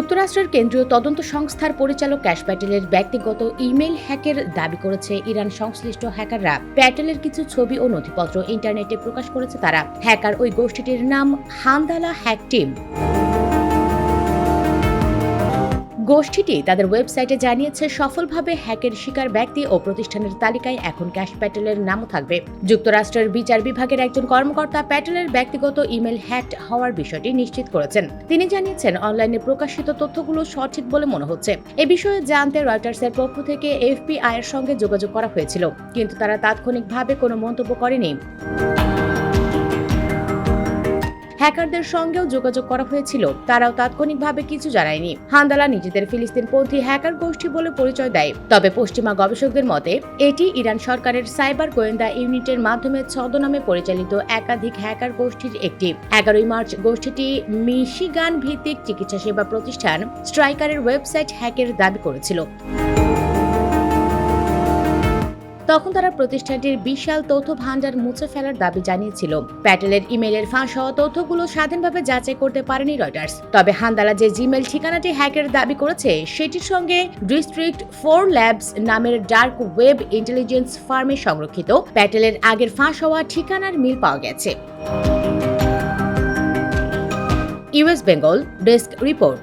যুক্তরাষ্ট্রের কেন্দ্রীয় তদন্ত সংস্থার পরিচালক ক্যাশ প্যাটেলের ব্যক্তিগত ইমেইল হ্যাকের দাবি করেছে ইরান সংশ্লিষ্ট হ্যাকাররা। প্যাটেলের কিছু ছবি ও নথিপত্র ইন্টারনেটে প্রকাশ করেছে তারা। হ্যাকার ওই গোষ্ঠীটির নাম হান্দালা হ্যাক টিম। গোষ্ঠীটি তাদের ওয়েবসাইটে জানিয়েছে, সফলভাবে হ্যাকের শিকার ব্যক্তি ও প্রতিষ্ঠানের তালিকায় এখন ক্যাশ প্যাটেলের নামও থাকবে। যুক্তরাষ্ট্রের বিচার বিভাগের একজন কর্মকর্তা প্যাটেলের ব্যক্তিগত ইমেল হ্যাক হওয়ার বিষয়টি নিশ্চিত করেছেন। তিনি জানিয়েছেন, অনলাইনে প্রকাশিত তথ্যগুলো সঠিক বলে মনে হচ্ছে। এ বিষয়ে জানতে রয়টার্সের পক্ষ থেকে এফবিআই এর সঙ্গে যোগাযোগ করা হয়েছিল, কিন্তু তারা তাৎক্ষণিকভাবে কোনো মন্তব্য করেনি। হ্যাকারদের সঙ্গেও যোগাযোগ করা হয়েছিল, তারাও তাৎক্ষণিকভাবে কিছু জানায়নি। হান্দালা নিজেদের ফিলিস্তিনপন্থী হ্যাকার গোষ্ঠী বলে পরিচয় দেয়, তবে পশ্চিমা গবেষকদের মতে এটি ইরান সরকারের সাইবার গোয়েন্দা ইউনিটের মাধ্যমে ছদ্মনামে পরিচালিত একাধিক হ্যাকার গোষ্ঠীর একটি। 11 মার্চ গোষ্ঠীটি মিশিগান ভিত্তিক চিকিৎসা সেবা প্রতিষ্ঠান স্ট্রাইকারের ওয়েবসাইট হ্যাকের দাবি করেছিল। তখন তারা প্রতিষ্ঠানটির বিশাল তথ্য ভান্ডার মুছে ফেলার দাবি জানিয়েছিল। প্যাটেলের ইমেইলের ফাঁস হওয়া তথ্যগুলো স্বাধীনভাবে যাচাই করতে পারেনি রয়টার্স। তবে হান্দালা যে জিমেইল ঠিকানাটি হ্যাকের দাবি করেছে, সেটির সঙ্গে ডিস্ট্রিক্ট 4 ল্যাবস নামের ডার্ক ওয়েব ইন্টেলিজেন্স ফার্মে সংরক্ষিত প্যাটেলের আগের ফাঁস হওয়া ঠিকানার মিল পাওয়া গেছে। US Bengal desk report.